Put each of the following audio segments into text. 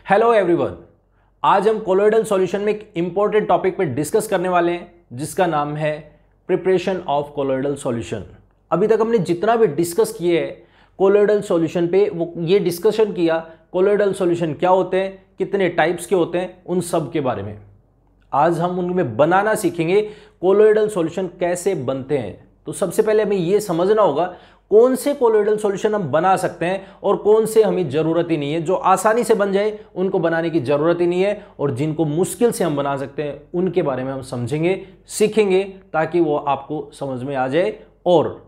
Hello everyone. आज हम colloidal solution में एक इंपॉर्टेंट टॉपिक पे डिस्कस करने वाले हैं जिसका नाम है प्रिपरेशन ऑफ कोलोइडल सॉल्यूशन। अभी तक हमने जितना भी डिस्कस किए है कोलोइडल सॉल्यूशन पे वो ये डिस्कशन किया कोलोइडल सॉल्यूशन क्या होते हैं, कितने टाइप्स के होते हैं, उन सब के बारे में। आज हम उनमें बनाना सीखेंगे कोलोइडल सॉल्यूशन कैसे बनते हैं। तो सबसे पहले हमें यह समझना होगा कौन से कोलोइडल सॉल्यूशन हम बना सकते हैं और कौन से हमें जरूरत ही नहीं है। जो आसानी से बन जाए उनको बनाने की जरूरत ही नहीं है, और जिनको मुश्किल से हम बना सकते हैं उनके बारे में हम समझेंगे, सीखेंगे, ताकि वो आपको समझ में आ जाए। और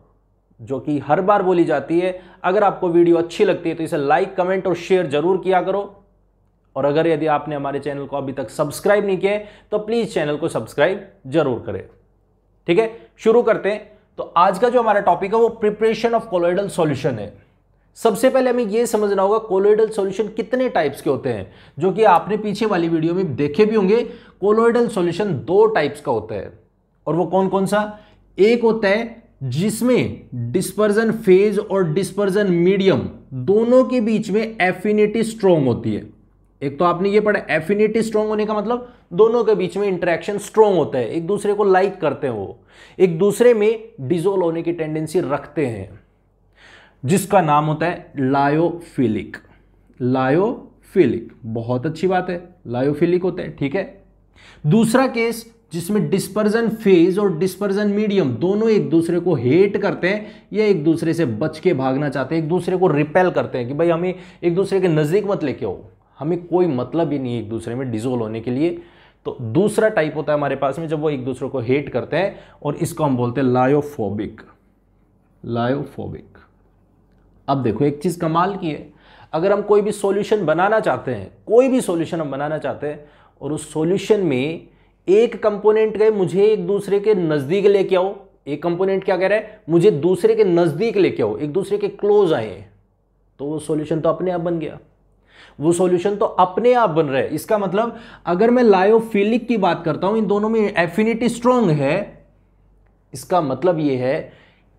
जो कि हर बार बोली जाती है, अगर आपको वीडियो अच्छी लगती है तो इसे लाइक, कमेंट और शेयर जरूर किया करो। और अगर यदि आपने हमारे चैनल को अभी तक सब्सक्राइब नहीं किया है तो प्लीज चैनल को सब्सक्राइब जरूर करें। ठीक है, शुरू करते हैं। तो आज का जो हमारा टॉपिक है वो प्रिपरेशन ऑफ कोलोइडल सॉल्यूशन है। सबसे पहले हमें यह समझना होगा कोलोइडल सॉल्यूशन कितने टाइप्स के होते हैं, जो कि आपने पीछे वाली वीडियो में देखे भी होंगे। कोलोइडल सॉल्यूशन दो टाइप्स का होता है, और वो कौन कौन सा? एक होता है जिसमें डिस्पर्जन फेज और डिस्पर्जन मीडियम दोनों के बीच में एफिनिटी स्ट्रॉन्ग होती है। एक तो आपने ये पढ़ा, एफिनिटी स्ट्रॉन्ग होने का मतलब दोनों के बीच में इंटरेक्शन स्ट्रॉन्ग होता है, एक दूसरे को लाइक करते हैं, वो एक दूसरे में डिसोल्व होने की टेंडेंसी रखते हैं, जिसका नाम होता है लायोफिलिक। लायोफिलिक, बहुत अच्छी बात है, लायोफिलिक होते हैं। ठीक है। दूसरा केस जिसमें डिस्पर्जन फेज और डिस्पर्जन मीडियम दोनों एक दूसरे को हेट करते हैं या एक दूसरे से बच के भागना चाहते हैं, एक दूसरे को रिपेल करते हैं कि भाई हमें एक दूसरे के नजदीक मत लेके आओ, हमें कोई मतलब ही नहीं है एक दूसरे में डिसोल्व होने के लिए। तो दूसरा टाइप होता है हमारे पास में जब वो एक दूसरे को हेट करते हैं, और इसको हम बोलते हैं लायोफोबिक। लायोफोबिक। अब देखो एक चीज कमाल की है, अगर हम कोई भी सॉल्यूशन बनाना चाहते हैं, कोई भी सॉल्यूशन हम बनाना चाहते हैं, और उस सॉल्यूशन में एक कंपोनेंट गए मुझे एक दूसरे के नजदीक लेके आओ, एक कंपोनेंट क्या कह रहा है मुझे दूसरे के नजदीक लेके आओ, एक दूसरे के क्लोज आए, तो वो सॉल्यूशन तो अपने आप बन गया, वो सॉल्यूशन तो अपने आप बन रहा है। इसका मतलब अगर मैं लायोफिलिक की बात करता हूं, इन दोनों में एफिनिटी स्ट्रॉन्ग है, इसका मतलब ये है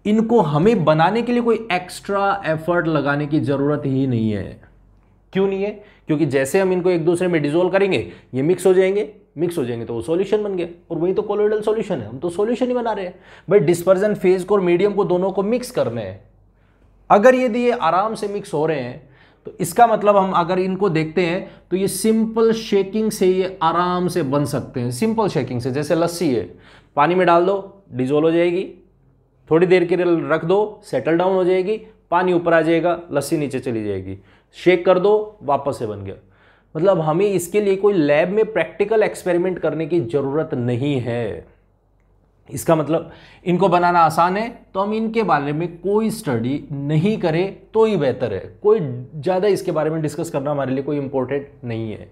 इनको हमें बनाने के लिए कोई एक्स्ट्रा एफर्ट लगाने की जरूरत ही नहीं है। क्यों नहीं है? क्योंकि जैसे हम इनको एक दूसरे में डिसोल्व करेंगे ये मिक्स हो जाएंगे, मिक्स हो जाएंगे तो वो सॉल्यूशन बन गया, और वही तो कोलोइडल सॉल्यूशन है। हम तो सॉल्यूशन ही बना रहे हैं भाई, डिस्पर्जन फेज को और मीडियम को दोनों को मिक्स करने हैं। अगर यदि ये आराम से मिक्स हो रहे हैं तो इसका मतलब हम अगर इनको देखते हैं तो ये सिंपल शेकिंग से ये आराम से बन सकते हैं। सिंपल शेकिंग से, जैसे लस्सी है, पानी में डाल दो डिसोल्व हो जाएगी, थोड़ी देर के लिए रख दो सेटल डाउन हो जाएगी, पानी ऊपर आ जाएगा, लस्सी नीचे चली जाएगी, शेक कर दो वापस से बन गया। मतलब हमें इसके लिए कोई लैब में प्रैक्टिकल एक्सपेरिमेंट करने की जरूरत नहीं है। इसका मतलब इनको बनाना आसान है तो हम इनके बारे में कोई स्टडी नहीं करें तो ही बेहतर है। कोई ज़्यादा इसके बारे में डिस्कस करना हमारे लिए कोई इंपॉर्टेंट नहीं है।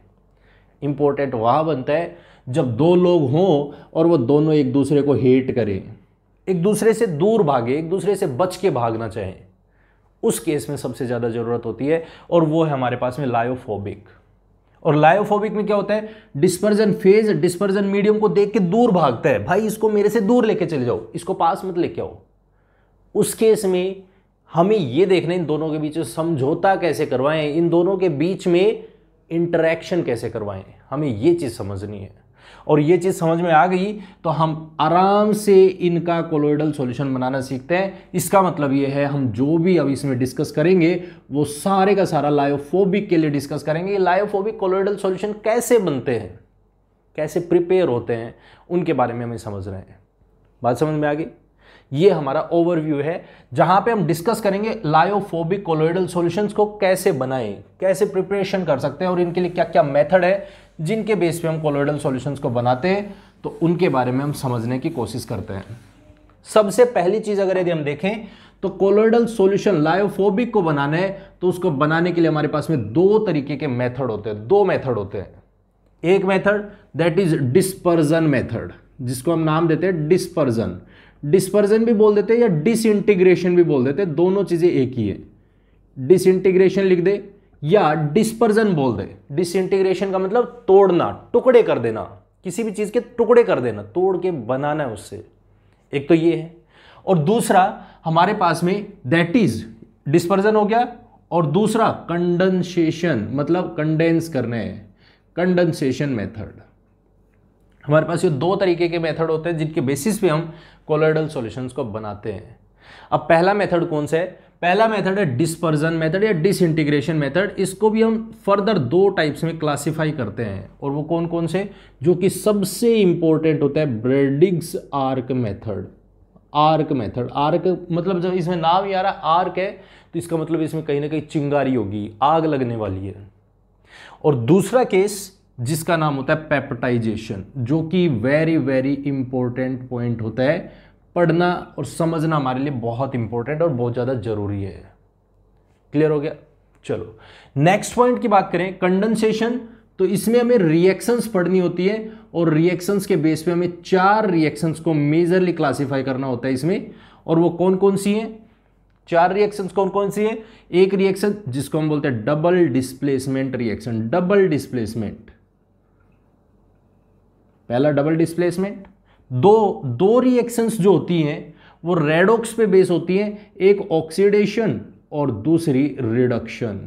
इंपॉर्टेंट वहाँ बनता है जब दो लोग हों और वो दोनों एक दूसरे को हेट करें, एक दूसरे से दूर भागे, एक दूसरे से बच के भागना चाहें, उस केस में सबसे ज़्यादा ज़रूरत होती है, और वो है हमारे पास में लायोफोबिक। और लायोफोबिक में क्या होता है, डिस्पर्जन फेज डिस्पर्जन मीडियम को देख के दूर भागता है, भाई इसको मेरे से दूर लेके चले जाओ, इसको पास मत लेके आओ। उस केस में हमें यह देखना इन दोनों के बीच समझौता कैसे करवाएं, इन दोनों के बीच में इंटरेक्शन कैसे करवाएं, हमें यह चीज समझनी है। और ये चीज समझ में आ गई तो हम आराम से इनका कोलोइडल सॉल्यूशन बनाना सीखते हैं। इसका मतलब ये है हम जो भी अब इसमें डिस्कस करेंगे वो सारे का सारा लायोफोबिक के लिए डिस्कस करेंगे। लायोफोबिक कोलोइडल सॉल्यूशन कैसे बनते हैं, कैसे प्रिपेयर होते हैं, उनके बारे में हमें समझ रहे हैं। बात समझ में आ गई? ये हमारा ओवरव्यू है जहां पे हम डिस्कस करेंगे लायोफोबिक कोलोइडल सॉल्यूशंस को कैसे बनाएं, कैसे प्रिपरेशन कर सकते हैं, और इनके लिए क्या क्या मेथड है जिनके बेस पे हम कोलोइडल सॉल्यूशंस को बनाते हैं, तो उनके बारे में हम समझने की कोशिश करते हैं। सबसे पहली चीज अगर यदि हम देखें तो कोलोइडल सॉल्यूशन लायोफोबिक को बनाना है तो उसको बनाने के लिए हमारे पास में दो तरीके के मेथड होते हैं, दो मेथड होते हैं। एक method that is dispersion method, जिसको हम नाम देते हैं डिस्पर्जन। डिस्पर्जन भी बोल देते हैं या डिसइंटीग्रेशन भी बोल देते हैं, दोनों चीजें एक ही है। डिसइंटीग्रेशन लिख दे या डिस्पर्जन बोल दे। डिसइंटीग्रेशन का मतलब तोड़ना, टुकड़े कर देना, किसी भी चीज के टुकड़े कर देना, तोड़ के बनाना है उससे। एक तो ये है, और दूसरा हमारे पास में दैट इज डिस्पर्जन हो गया और दूसरा कंडेंसेशन, मतलब कंडेंस करने, कंडेंसेशन मेथड। हमारे पास ये दो तरीके के मेथड होते हैं जिनके बेसिस पे हम कोलोइडल सॉल्यूशंस को बनाते हैं। अब पहला मेथड कौन सा है? पहला मेथड है डिस्पर्जन मेथड या डिसइंटीग्रेशन मेथड। इसको भी हम फर्दर दो टाइप्स में क्लासिफाई करते हैं, और वो कौन कौन से? जो कि सबसे इंपॉर्टेंट होता है ब्रेडिग्स arc method. Arc method, arc मतलब जब इसमें नाम ही आ रहा आर्क है तो इसका मतलब इसमें कहीं ना कहीं चिंगारी होगी, आग लगने वाली है। और दूसरा केस जिसका नाम होता है पेप्टाइजेशन, जो कि वेरी वेरी इंपॉर्टेंट पॉइंट होता है, पढ़ना और समझना हमारे लिए बहुत इंपॉर्टेंट और बहुत ज़्यादा जरूरी है। क्लियर हो गया? चलो नेक्स्ट पॉइंट की बात करें, कंडेंसेशन। तो इसमें हमें रिएक्शंस पढ़नी होती है, और रिएक्शंस के बेस पे हमें 4 रिएक्शंस को मेजरली क्लासिफाई करना होता है इसमें। और वो कौन कौन सी हैं? 4 रिएक्शंस कौन कौन सी है? एक रिएक्शन जिसको हम बोलते हैं double displacement reaction. Double displacement, पहला डबल डिस्प्लेसमेंट। दो रिएक्शंस जो होती हैं वो रेडॉक्स पे बेस होती हैं, एक ऑक्सीडेशन और दूसरी रिडक्शन।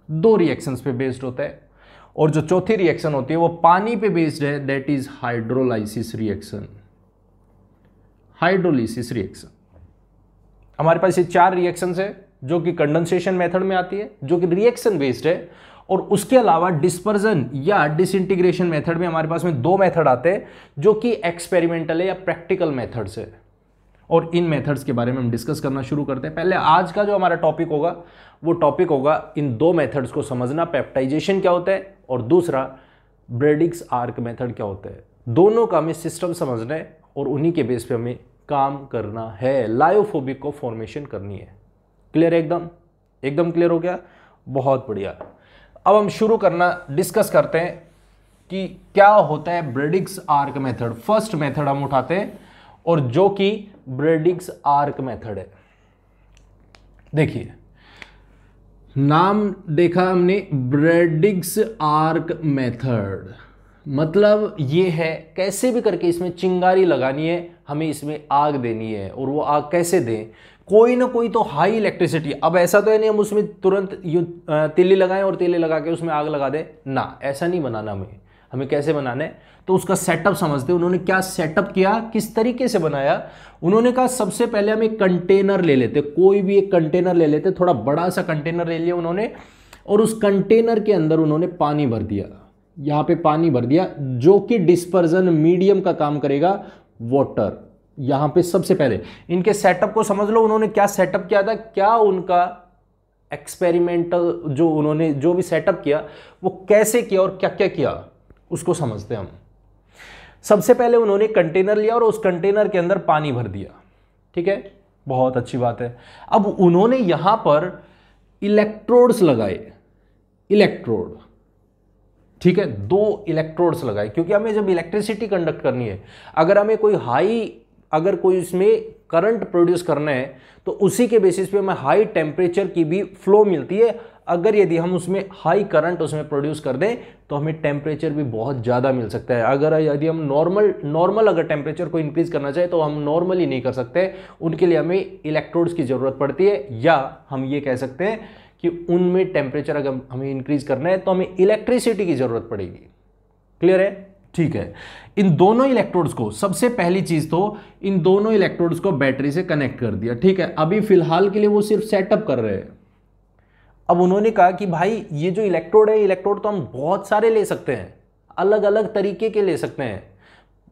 2 रिएक्शंस पे बेस्ड होता है। और जो चौथी रिएक्शन होती है वो पानी पे बेस्ड है, that is hydrolysis reaction. Hydrolysis reaction. हमारे पास ये 4 रिएक्शंस है जो कि कंडेंसेशन मेथड में आती है, जो कि रिएक्शन बेस्ड है। और उसके अलावा डिस्पर्जन या डिसइंटीग्रेशन मेथड में हमारे पास में 2 मेथड आते हैं जो कि एक्सपेरिमेंटल है या प्रैक्टिकल मेथड्स है। और इन मेथड्स के बारे में हम डिस्कस करना शुरू करते हैं। पहले आज का जो हमारा टॉपिक होगा वो टॉपिक होगा इन 2 मेथड्स को समझना, पेप्टाइजेशन क्या होता है और दूसरा ब्रेडिग्स आर्क मेथड क्या होता है। दोनों का हमें सिस्टम समझना है और उन्हीं के बेस पे हमें काम करना है, लायोफोबिक को फॉर्मेशन करनी है। क्लियर है? एकदम क्लियर हो गया? बहुत बढ़िया। अब हम शुरू करना डिस्कस करते हैं कि क्या होता है ब्रेडिग्स आर्क मेथड। फर्स्ट मेथड हम उठाते हैं और जो कि ब्रेडिग्स आर्क मेथड है। देखिए नाम देखा हमने, ब्रेडिग्स आर्क मेथड, मतलब ये है कैसे भी करके इसमें चिंगारी लगानी है, हमें इसमें आग देनी है। और वो आग कैसे दें? कोई ना कोई तो हाई इलेक्ट्रिसिटी। अब ऐसा तो है नहीं हम उसमें तुरंत तीली लगाएं और तीली लगा के उसमें आग लगा दें ना, ऐसा नहीं बनाना। हमें कैसे बनाना है तो उसका सेटअप समझते हैं। उन्होंने क्या सेटअप किया, किस तरीके से बनाया। उन्होंने कहा सबसे पहले हम एक कंटेनर ले लेते, कोई भी एक कंटेनर ले लेते, थोड़ा बड़ा सा कंटेनर ले लिया उन्होंने, और उस कंटेनर के अंदर उन्होंने पानी भर दिया। यहां पे पानी भर दिया जो कि डिस्पर्जन मीडियम का काम करेगा, वाटर। यहां पे सबसे पहले इनके सेटअप को समझ लो, उन्होंने क्या सेटअप किया था, क्या उनका एक्सपेरिमेंटल जो उन्होंने जो भी सेटअप किया वो कैसे किया और क्या क्या किया उसको समझते हैं हम। सबसे पहले उन्होंने कंटेनर लिया और उस कंटेनर के अंदर पानी भर दिया। ठीक है, बहुत अच्छी बात है। अब उन्होंने यहां पर इलेक्ट्रोड्स लगाए, इलेक्ट्रोड। ठीक है, 2 इलेक्ट्रोड्स लगाए क्योंकि हमें जब इलेक्ट्रिसिटी कंडक्ट करनी है, अगर हमें अगर कोई इसमें करंट प्रोड्यूस करना है तो उसी के बेसिस पे हमें हाई टेम्परेचर की भी फ्लो मिलती है। अगर यदि हम उसमें हाई करंट उसमें प्रोड्यूस कर दें तो हमें टेम्परेचर भी बहुत ज़्यादा मिल सकता है। अगर यदि हम नॉर्मल अगर टेम्परेचर को इंक्रीज करना चाहे तो हम नॉर्मली नहीं कर सकते, उनके लिए हमें इलेक्ट्रोड्स की ज़रूरत पड़ती है। या हम ये कह सकते हैं कि उनमें टेम्परेचर अगर हमें इंक्रीज करना है तो हमें इलेक्ट्रिसिटी की ज़रूरत पड़ेगी। क्लियर है? ठीक है, इन दोनों इलेक्ट्रोड्स को, सबसे पहली चीज तो इन दोनों इलेक्ट्रोड्स को बैटरी से कनेक्ट कर दिया। ठीक है, अभी फिलहाल के लिए वो सिर्फ सेटअप कर रहे हैं। अब उन्होंने कहा कि भाई ये जो इलेक्ट्रोड है, इलेक्ट्रोड तो हम बहुत सारे ले सकते हैं, अलग अलग तरीके के ले सकते हैं,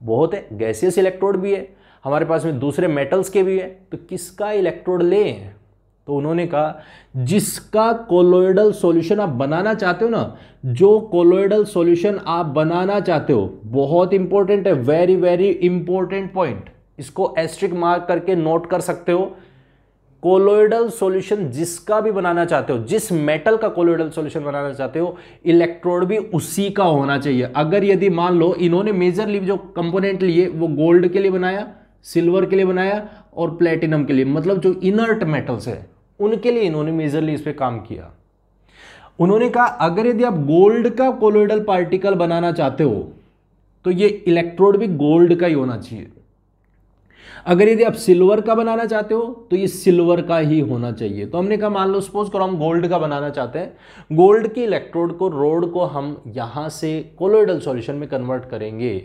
बहुत है। गैसियस इलेक्ट्रोड भी है हमारे पास में, दूसरे मेटल्स के भी है, तो किसका इलेक्ट्रोड लें? तो उन्होंने कहा जिसका कोलोइडल सॉल्यूशन आप बनाना चाहते हो ना, जो कोलोइडल सॉल्यूशन आप बनाना चाहते हो, बहुत इंपॉर्टेंट है, वेरी वेरी इंपॉर्टेंट पॉइंट, इसको एस्ट्रिक मार्क करके नोट कर सकते हो। कोलोइडल सॉल्यूशन जिसका भी बनाना चाहते हो, जिस मेटल का कोलोइडल सॉल्यूशन बनाना चाहते हो, इलेक्ट्रोड भी उसी का होना चाहिए। अगर यदि मान लो इन्होंने मेजरली जो कंपोनेंट लिए वो गोल्ड के लिए बनाया, सिल्वर के लिए बनाया और प्लेटिनम के लिए, मतलब जो इनर्ट मेटल्स है उनके लिए इन्होंने मेजरली इस पे काम किया। उन्होंने कहा अगर यदि आप गोल्ड का कोलोइडल पार्टिकल बनाना चाहते हो तो ये इलेक्ट्रोड भी गोल्ड का ही होना चाहिए। अगर यदि आप सिल्वर का बनाना चाहते हो तो ये सिल्वर का ही होना चाहिए। तो हमने कहा मान लो सपोज करो हम गोल्ड का बनाना चाहते हैं, गोल्ड की इलेक्ट्रोड को, रोड को हम यहां से कोलोइडल सॉल्यूशन में कन्वर्ट करेंगे।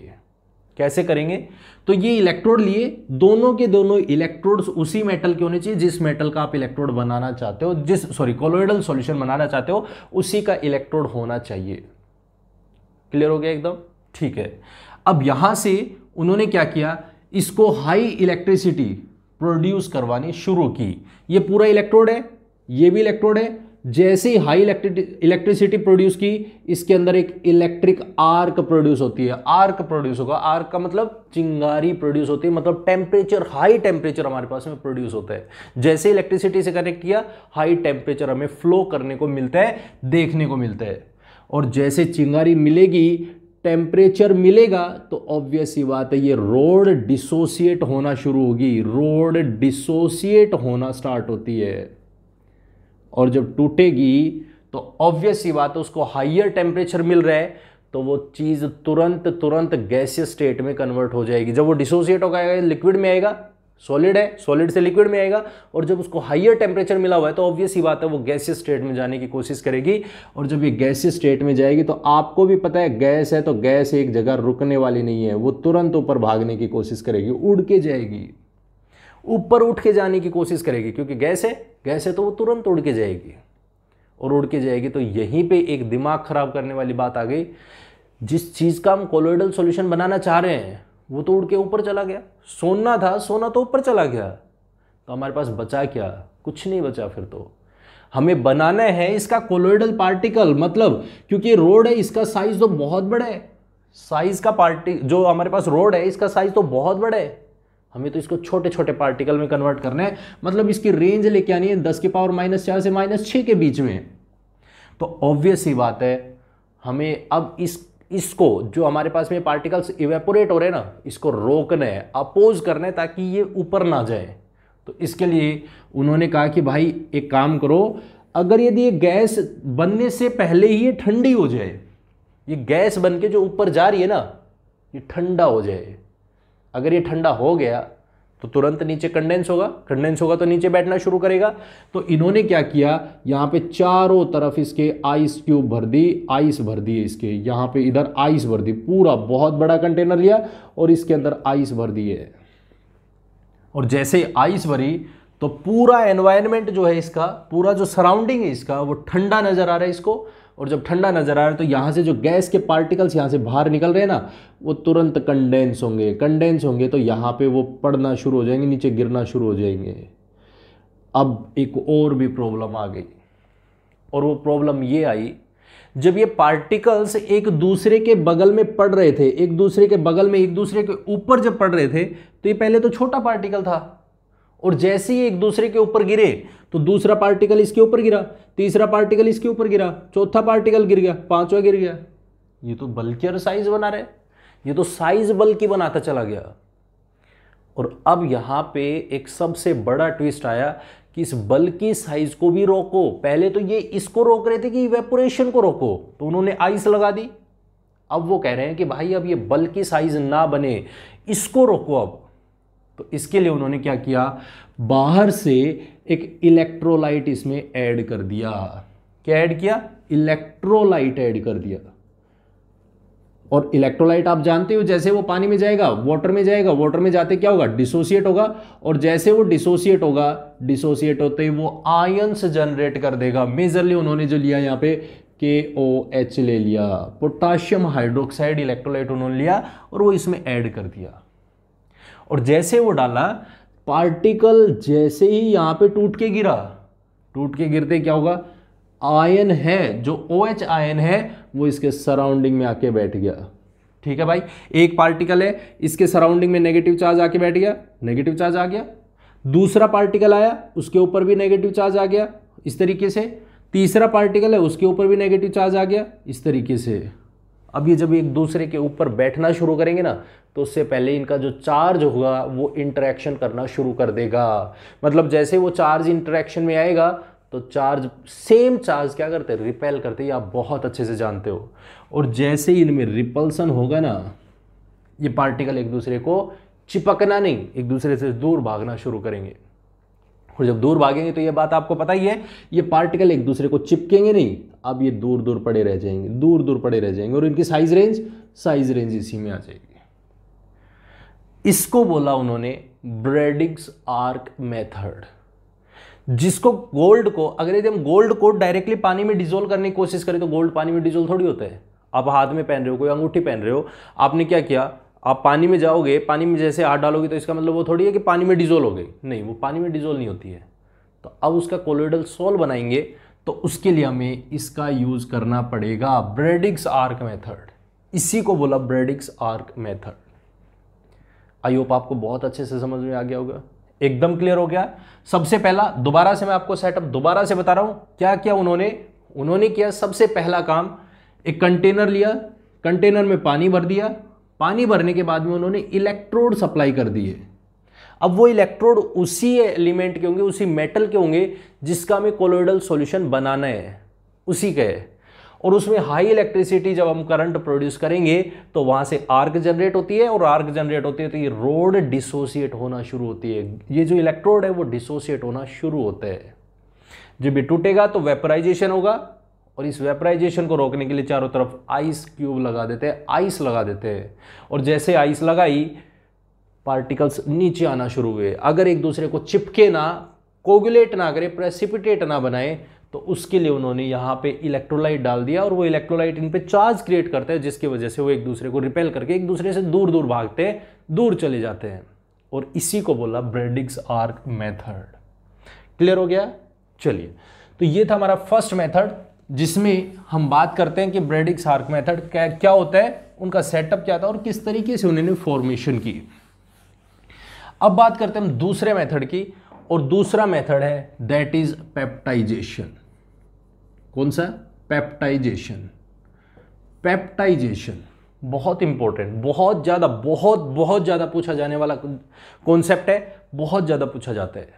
कैसे करेंगे? तो ये इलेक्ट्रोड लिए, दोनों के दोनों इलेक्ट्रोड्स उसी मेटल के होने चाहिए जिस मेटल का आप इलेक्ट्रोड बनाना चाहते हो, कोलोइडल सॉल्यूशन बनाना चाहते हो, उसी का इलेक्ट्रोड होना चाहिए। क्लियर हो गया एकदम? ठीक है। अब यहां से उन्होंने क्या किया, इसको हाई इलेक्ट्रिसिटी प्रोड्यूस करवानी शुरू की। ये पूरा इलेक्ट्रोड है, ये भी इलेक्ट्रोड है। जैसे ही हाई इलेक्ट्रिसिटी प्रोड्यूस की, इसके अंदर एक इलेक्ट्रिक आर्क प्रोड्यूस होती है। आर्क प्रोड्यूस होगा, आर्क का मतलब चिंगारी प्रोड्यूस होती है, मतलब टेम्परेचर, हाई टेम्परेचर हमारे पास में प्रोड्यूस होता है। जैसे इलेक्ट्रिसिटी से कनेक्ट किया, हाई टेम्परेचर हमें फ्लो करने को मिलता है, देखने को मिलता है। और जैसे चिंगारी मिलेगी, टेम्परेचर मिलेगा, तो ऑब्वियस ही बात है ये रोड डिसोसिएट होना शुरू होगी। रोड डिसोसिएट होना स्टार्ट होती है, और जब टूटेगी तो ऑब्वियस ही बात है उसको हाइयर टेम्परेचर मिल रहा है, तो वो चीज तुरंत गैसियस स्टेट में कन्वर्ट हो जाएगी। जब वो डिसोसिएट होगा, लिक्विड में आएगा, सॉलिड है, सॉलिड से लिक्विड में आएगा, और जब उसको हाइयर टेम्परेचर मिला हुआ है तो ऑब्वियस ही बात है वो गैसियस स्टेट में जाने की कोशिश करेगी। और जब ये गैसियस स्टेट में जाएगी तो आपको भी पता है गैस है, तो गैस एक जगह रुकने वाली नहीं है, वो तुरंत ऊपर भागने की कोशिश करेगी, उड़ के जाएगी, ऊपर उठ के जाने की कोशिश करेगी, क्योंकि गैस है तो वो तुरंत उड़ के जाएगी। और उड़ के जाएगी तो यहीं पे एक दिमाग खराब करने वाली बात आ गई। जिस चीज का हम कोलोइडल सॉल्यूशन बनाना चाह रहे हैं वो तो उड़ के ऊपर चला गया। सोना था, सोना तो ऊपर चला गया, तो हमारे पास बचा क्या? कुछ नहीं बचा। फिर तो हमें बनाना है इसका कोलोइडल पार्टिकल, मतलब क्योंकि रोड है, इसका साइज तो बहुत बड़ा है। साइज का जो हमारे पास रोड है, इसका साइज तो बहुत बड़ा है, हमें तो इसको छोटे छोटे पार्टिकल में कन्वर्ट करना है। मतलब इसकी रेंज लेके आनी है 10 की पावर -4 से -6 के बीच में। तो ऑब्वियस ही बात है हमें अब इसको जो हमारे पास में पार्टिकल्स इवेपोरेट हो रहे हैं ना, इसको रोकना है, अपोज करना है, ताकि ये ऊपर ना जाए। तो इसके लिए उन्होंने कहा कि भाई एक काम करो, अगर यदि ये गैस बनने से पहले ही ये ठंडी हो जाए, ये गैस बन के जो ऊपर जा रही है ना, ये ठंडा हो जाए। अगर ये ठंडा हो गया तो तुरंत नीचे कंडेंस होगा तो नीचे बैठना शुरू करेगा। तो इन्होंने क्या किया, यहाँ पे चारों तरफ इसके आइस क्यूब भर दी, आइस भर दी इसके, यहाँ पे इधर आइस भर दी, पूरा बहुत बड़ा कंटेनर लिया और इसके अंदर आइस भर दी है। और जैसे आइस भरी तो पूरा एनवायरनमेंट जो है इसका, पूरा जो सराउंडिंग है इसका, वो ठंडा नजर आ रहा है इसको। और जब ठंडा नजर आ रहा है तो यहाँ से जो गैस के पार्टिकल्स यहाँ से बाहर निकल रहे हैं ना, वो तुरंत कंडेंस होंगे तो यहाँ पे वो पड़ना शुरू हो जाएंगे, नीचे गिरना शुरू हो जाएंगे। अब एक और भी प्रॉब्लम आ गई, और वो प्रॉब्लम ये आई, जब ये पार्टिकल्स एक दूसरे के बगल में पड़ रहे थे, एक दूसरे के बगल में, एक दूसरे के ऊपर जब पड़ रहे थे, तो ये पहले तो छोटा पार्टिकल था, और जैसे ही एक दूसरे के ऊपर गिरे तो दूसरा पार्टिकल इसके ऊपर गिरा, तीसरा पार्टिकल इसके ऊपर गिरा, चौथा पार्टिकल गिर गया, पांचवा गिर गया। ये तो बल्कियर साइज बना रहे, ये तो साइज बल्कि बनाता चला गया। और अब यहां पे एक सबसे बड़ा ट्विस्ट आया कि इस बल्कि साइज को भी रोको। पहले तो ये इसको रोक रहे थे कि इवेपोरेशन को रोको, तो उन्होंने आइस लगा दी। अब वो कह रहे हैं कि भाई अब ये बल्कि साइज ना बने, इसको रोको अब। तो इसके लिए उन्होंने क्या किया, बाहर से एक इलेक्ट्रोलाइट इसमें ऐड कर दिया। क्या ऐड किया? इलेक्ट्रोलाइट ऐड कर दिया। और इलेक्ट्रोलाइट आप जानते हो, जैसे वो पानी में जाएगा, वाटर में जाएगा, वाटर में जाते क्या होगा, डिसोसिएट होगा, और जैसे वो डिसोसिएट होगा, डिसोसिएट होते ही वो आयंस जनरेट कर देगा। मेजरली उन्होंने जो लिया यहाँ पे KOH ले लिया, पोटाशियम हाइड्रोक्साइड इलेक्ट्रोलाइट उन्होंने लिया और वो इसमें ऐड कर दिया। और जैसे वो डाला, पार्टिकल जैसे ही यहां पे टूट के गिरा, टूट के गिरते क्या होगा, आयन है, जो OH आयन है वो इसके सराउंडिंग में आके बैठ गया। ठीक है भाई, एक पार्टिकल है, इसके सराउंडिंग में नेगेटिव चार्ज आके बैठ गया, नेगेटिव चार्ज आ गया। दूसरा पार्टिकल आया, उसके ऊपर भी नेगेटिव चार्ज आ गया, इस तरीके से। तीसरा पार्टिकल है, उसके ऊपर भी नेगेटिव चार्ज आ गया, इस तरीके से। अब ये जब एक दूसरे के ऊपर बैठना शुरू करेंगे ना, तो उससे पहले इनका जो चार्ज होगा वो इंटरेक्शन करना शुरू कर देगा। मतलब जैसे वो चार्ज इंटरेक्शन में आएगा तो चार्ज, सेम चार्ज क्या करते हैं, रिपेल करते हैं, आप बहुत अच्छे से जानते हो। और जैसे ही इनमें रिपल्सन होगा ना, ये पार्टिकल एक दूसरे को चिपकना नहीं, एक दूसरे से दूर भागना शुरू करेंगे। और जब दूर भागेंगे तो ये बात आपको पता ही है, ये पार्टिकल एक दूसरे को चिपकेंगे नहीं, अब ये दूर दूर पड़े रह जाएंगे, दूर दूर पड़े रह जाएंगे, और इनकी साइज रेंज इसी में आ जाएगी। इसको बोला उन्होंने ब्रैडिग्स आर्क मेथड, जिसको गोल्ड को, अगर यदि हम गोल्ड को डायरेक्टली पानी में डिजोल्व करने की कोशिश करें तो गोल्ड पानी में डिजोल्व थोड़ी होता है। आप हाथ में पहन रहे हो, कोई अंगूठी पहन रहे हो, आपने क्या किया, आप पानी में जाओगे, पानी में जैसे हाथ डालोगे तो इसका मतलब वो थोड़ी है कि पानी में डिजोल्व हो गई, नहीं, वो पानी में डिजोल्व नहीं होती है। तो अब उसका कोलोइडल सोल बनाएंगे तो उसके लिए हमें इसका यूज करना पड़ेगा, ब्रैडिग्स आर्क मेथड। इसी को बोला ब्रैडिग्स आर्क मेथड। आई होप आपको बहुत अच्छे से समझ में आ गया होगा, एकदम क्लियर हो गया। सबसे पहला, दोबारा से मैं आपको सेटअप दोबारा से बता रहा हूं, क्या किया उन्होंने किया, सबसे पहला काम, एक कंटेनर लिया, कंटेनर में पानी भर दिया, पानी भरने के बाद में उन्होंने इलेक्ट्रोड सप्लाई कर दिए। अब वो इलेक्ट्रोड उसी एलिमेंट के होंगे, उसी मेटल के होंगे जिसका हमें कोलोइडल सॉल्यूशन बनाना है, उसी के है। और उसमें हाई इलेक्ट्रिसिटी जब हम करंट प्रोड्यूस करेंगे तो वहां से आर्क जनरेट होती है, और आर्क जनरेट होती है तो ये रोड डिसोसिएट होना शुरू होती है, ये जो इलेक्ट्रोड है वो डिसोसिएट होना शुरू होता है। जब ये टूटेगा तो वेपराइजेशन होगा, और इस वेपराइजेशन को रोकने के लिए चारों तरफ आइस क्यूब लगा देते हैं, आइस लगा देते हैं। और जैसे आइस लगाई, पार्टिकल्स नीचे आना शुरू हुए। अगर एक दूसरे को चिपके ना, कोगुलेट ना करे, प्रेसिपिटेट ना बनाए, तो उसके लिए उन्होंने यहाँ पे इलेक्ट्रोलाइट डाल दिया, और वो इलेक्ट्रोलाइट इन पे चार्ज क्रिएट करते हैं, जिसकी वजह से वो एक दूसरे को रिपेल करके एक दूसरे से दूर दूर भागते हैं, दूर चले जाते हैं। और इसी को बोला ब्रैडिग्स आर्क मेथड। क्लियर हो गया? चलिए, तो ये था हमारा फर्स्ट मेथड, जिसमें हम बात करते हैं कि ब्रैडिग्स आर्क मेथड क्या होता है, उनका सेटअप क्या था और किस तरीके से उन्होंने फॉर्मेशन की। अब बात करते हैं हम दूसरे मेथड की, और दूसरा मेथड है दैट इज पेप्टाइजेशन। कौन सा? पेप्टाइजेशन। पेप्टाइजेशन बहुत इंपॉर्टेंट, बहुत ज्यादा पूछा जाने वाला कॉन्सेप्ट है, बहुत ज्यादा पूछा जाता है।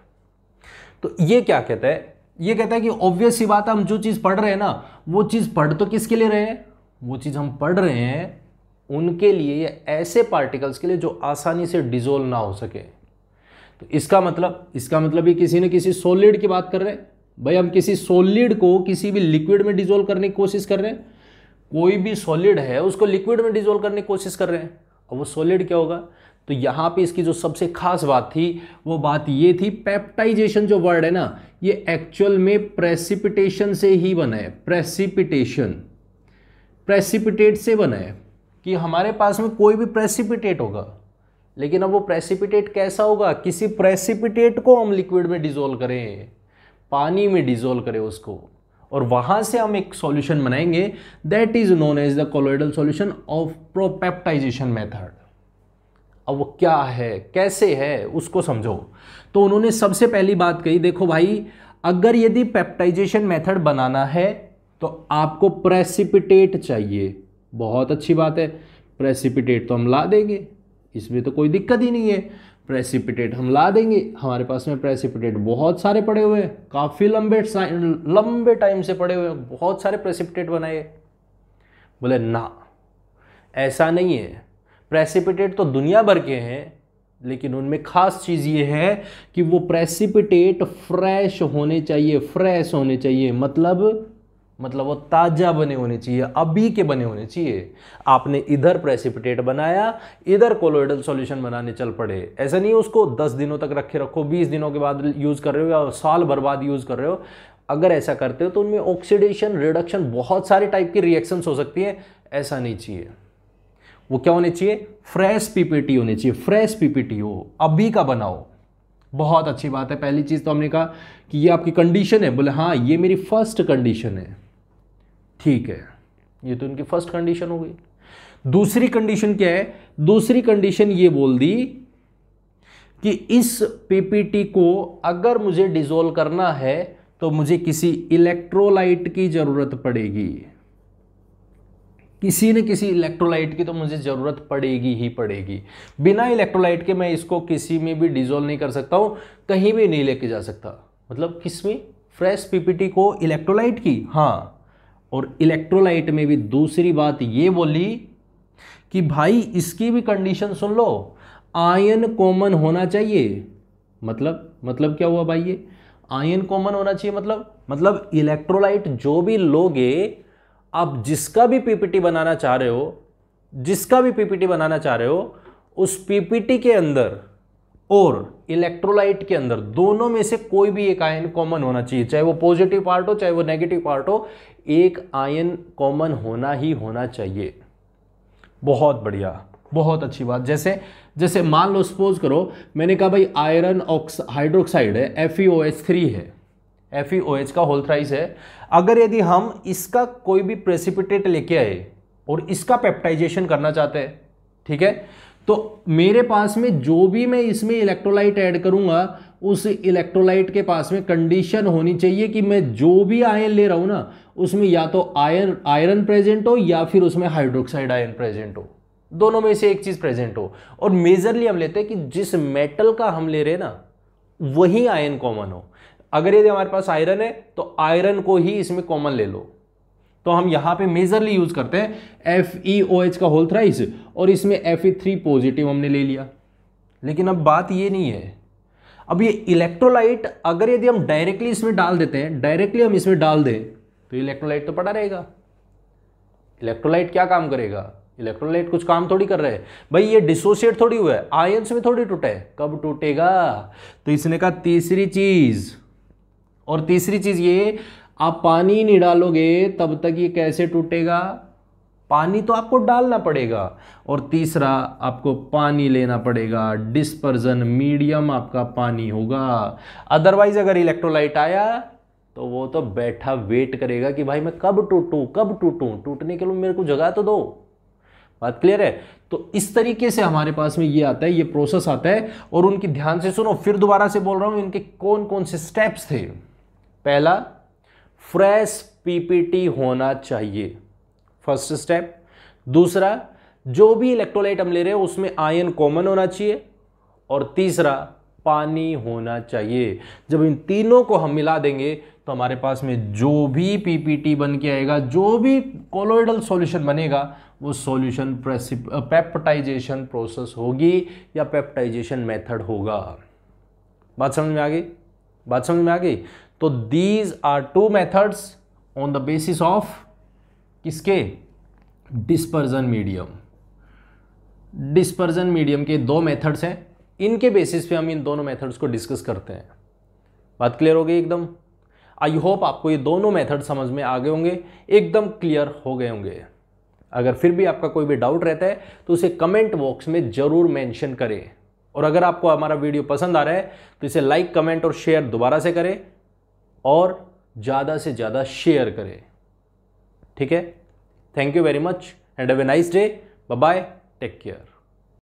तो ये क्या कहता है? ये कहता है कि ऑब्वियस सी बात है, हम जो चीज पढ़ रहे हैं ना, वो चीज पढ़ तो किसके लिए रहे हैं? वो चीज हम पढ़ रहे हैं उनके लिए, या ऐसे पार्टिकल्स के लिए जो आसानी से डिसोल्व ना हो सके। तो इसका मतलब ये किसी न किसी सॉलिड की बात कर रहे हैं। भाई हम किसी सॉलिड को किसी भी लिक्विड में डिसोल्व करने की कोशिश कर रहे हैं, कोई भी सॉलिड है उसको लिक्विड में डिसोल्व करने की कोशिश कर रहे हैं, और वो सॉलिड क्या होगा? तो यहां पे इसकी जो सबसे खास बात थी, वो बात ये थी, पेप्टाइजेशन जो वर्ड है ना, ये एक्चुअल में प्रेसिपिटेशन से ही बना है। प्रेसिपिटेट से बना है, कि हमारे पास में कोई भी प्रेसिपिटेट होगा, लेकिन अब वो प्रेसिपिटेट कैसा होगा? किसी प्रेसिपिटेट को हम लिक्विड में डिसोल्व करें, पानी में डिसोल्व करें उसको, और वहां से हम एक सॉल्यूशन बनाएंगे, that is known as the colloidal solution of peptization method. अब वो क्या है, कैसे है, उसको समझो। तो उन्होंने सबसे पहली बात कही, देखो भाई, अगर यदि पेप्टाइजेशन मेथड बनाना है तो आपको प्रेसिपिटेट चाहिए। बहुत अच्छी बात है, प्रेसिपिटेट तो हम ला देंगे, इसमें तो कोई दिक्कत ही नहीं है, प्रेसिपिटेट हम ला देंगे। हमारे पास में प्रेसिपिटेट बहुत सारे पड़े हुए हैं, काफ़ी लंबे टाइम से पड़े हुए हैं, बहुत सारे प्रेसिपिटेट बनाए। बोले ना, ऐसा नहीं है, प्रेसिपिटेट तो दुनिया भर के हैं, लेकिन उनमें खास चीज़ ये है कि वो प्रेसिपिटेट फ्रेश होने चाहिए, मतलब वो ताज़ा बने होने चाहिए, अभी के बने होने चाहिए। आपने इधर प्रेसिपिटेट बनाया, इधर कोलोइडल सॉल्यूशन बनाने चल पड़े, ऐसा नहीं है उसको 10 दिनों तक रखो, 20 दिनों के बाद यूज़ कर रहे हो, या साल भर बाद यूज़ कर रहे हो। अगर ऐसा करते हो तो उनमें ऑक्सीडेशन, रिडक्शन, बहुत सारे टाइप की रिएक्शंस हो सकती है, ऐसा नहीं चाहिए। वो क्या होने चाहिए? फ्रेश पीपीटी होने चाहिए, फ्रेश पीपीटी हो, अभी का बनाओ। बहुत अच्छी बात है। पहली चीज़ तो हमने कहा कि ये आपकी कंडीशन है, बोले हाँ ये मेरी फर्स्ट कंडीशन है, ठीक है, ये तो इनकी फर्स्ट कंडीशन हो गई। दूसरी कंडीशन क्या है? दूसरी कंडीशन ये बोल दी कि इस पीपीटी को अगर मुझे डिसोल्व करना है तो मुझे किसी इलेक्ट्रोलाइट की जरूरत पड़ेगी, किसी न किसी इलेक्ट्रोलाइट की तो मुझे जरूरत पड़ेगी ही पड़ेगी। बिना इलेक्ट्रोलाइट के मैं इसको किसी में भी डिसोल्व नहीं कर सकता हूं, कहीं भी नहीं लेके जा सकता। मतलब किसमें? फ्रेश पीपीटी को इलेक्ट्रोलाइट की, हाँ। और इलेक्ट्रोलाइट में भी दूसरी बात ये बोली कि भाई इसकी भी कंडीशन सुन लो, आयन कॉमन होना चाहिए। मतलब क्या हुआ भाई, ये आयन कॉमन होना चाहिए मतलब इलेक्ट्रोलाइट जो भी लोगे, आप जिसका भी पीपीटी बनाना चाह रहे हो, उस पीपीटी के अंदर और इलेक्ट्रोलाइट के अंदर दोनों में से कोई भी एक आयन कॉमन होना चाहिए, चाहे वो पॉजिटिव पार्ट हो चाहे वो नेगेटिव पार्ट हो, एक आयन कॉमन होना ही होना चाहिए। बहुत बढ़िया, बहुत अच्छी बात। जैसे मान लो, सपोज करो मैंने कहा भाई आयरन हाइड्रोक्साइड है, FeOH3 है, FeOH का होल थ्राइस है। अगर यदि हम इसका कोई भी प्रेसिपिटेट लेके आए और इसका पेप्टाइजेशन करना चाहते हैं, ठीक है, तो मेरे पास में जो भी मैं इसमें इलेक्ट्रोलाइट ऐड करूंगा, उस इलेक्ट्रोलाइट के पास में कंडीशन होनी चाहिए कि मैं जो भी आयन ले रहा हूं ना, उसमें या तो आयरन प्रेजेंट हो या फिर उसमें हाइड्रोक्साइड आयन प्रेजेंट हो, दोनों में से एक चीज प्रेजेंट हो। और मेजरली हम लेते हैं कि जिस मेटल का हम ले रहे हैं ना, वही आयन कॉमन हो। अगर यदि हमारे पास आयरन है तो आयरन को ही इसमें कॉमन ले लो। तो हम यहां पे मेजरली यूज करते हैं FeOH का होल थ्राइस, और इसमें Fe3 पॉजिटिव हमने ले लिया। लेकिन अब बात ये नहीं है, अब ये इलेक्ट्रोलाइट अगर यदि हम डायरेक्टली इसमें डाल देते हैं, डायरेक्टली हम इसमें डाल दें, तो इलेक्ट्रोलाइट तो पड़ा रहेगा। इलेक्ट्रोलाइट क्या काम करेगा? इलेक्ट्रोलाइट कुछ काम थोड़ी कर रहे हैं भाई, ये डिसोसिएट थोड़ी हुआ है, आयंस में थोड़ी टूटा है। कब टूटेगा? तो इसने कहा तीसरी चीज, और तीसरी चीज ये, आप पानी नहीं डालोगे तब तक ये कैसे टूटेगा? पानी तो आपको डालना पड़ेगा। और तीसरा, आपको पानी लेना पड़ेगा, डिस्पर्जन मीडियम आपका पानी होगा। अदरवाइज अगर इलेक्ट्रोलाइट आया तो वो तो बैठा वेट करेगा कि भाई मैं कब टूटूं, टूटने के लिए मेरे को जगह तो दो। बात क्लियर है? तो इस तरीके से हमारे पास में ये आता है, ये प्रोसेस आता है। और उनकी ध्यान से सुनो, फिर दोबारा से बोल रहा हूं, इनके कौन कौन से स्टेप्स थे। पहला, फ्रेश पीपीटी होना चाहिए, फर्स्ट स्टेप। दूसरा, जो भी इलेक्ट्रोलाइट हम ले रहे हैं उसमें आयन कॉमन होना चाहिए। और तीसरा, पानी होना चाहिए। जब इन तीनों को हम मिला देंगे तो हमारे पास में जो भी पीपीटी बन के आएगा, जो भी कोलोइडल सॉल्यूशन बनेगा, वो सॉल्यूशन पेप्टाइजेशन प्रोसेस होगी या पेप्टाइजेशन मेथड होगा। बात समझ में आ गई? तो these are two methods on the basis of किसके? डिस्पर्जन मीडियम के दो मेथड्स हैं, इनके बेसिस पे हम इन दोनों मेथड्स को डिस्कस करते हैं। बात क्लियर हो गई एकदम? आई होप आपको ये दोनों मेथड समझ में आ गए होंगे, एकदम क्लियर हो गए होंगे। अगर फिर भी आपका कोई भी डाउट रहता है तो उसे कमेंट बॉक्स में जरूर मेंशन करें। और अगर आपको हमारा वीडियो पसंद आ रहा है तो इसे लाइक, कमेंट और शेयर दोबारा से करें, और ज़्यादा से ज़्यादा शेयर करें। ठीक है? Thank you very much and have a nice day. Bye bye, take care.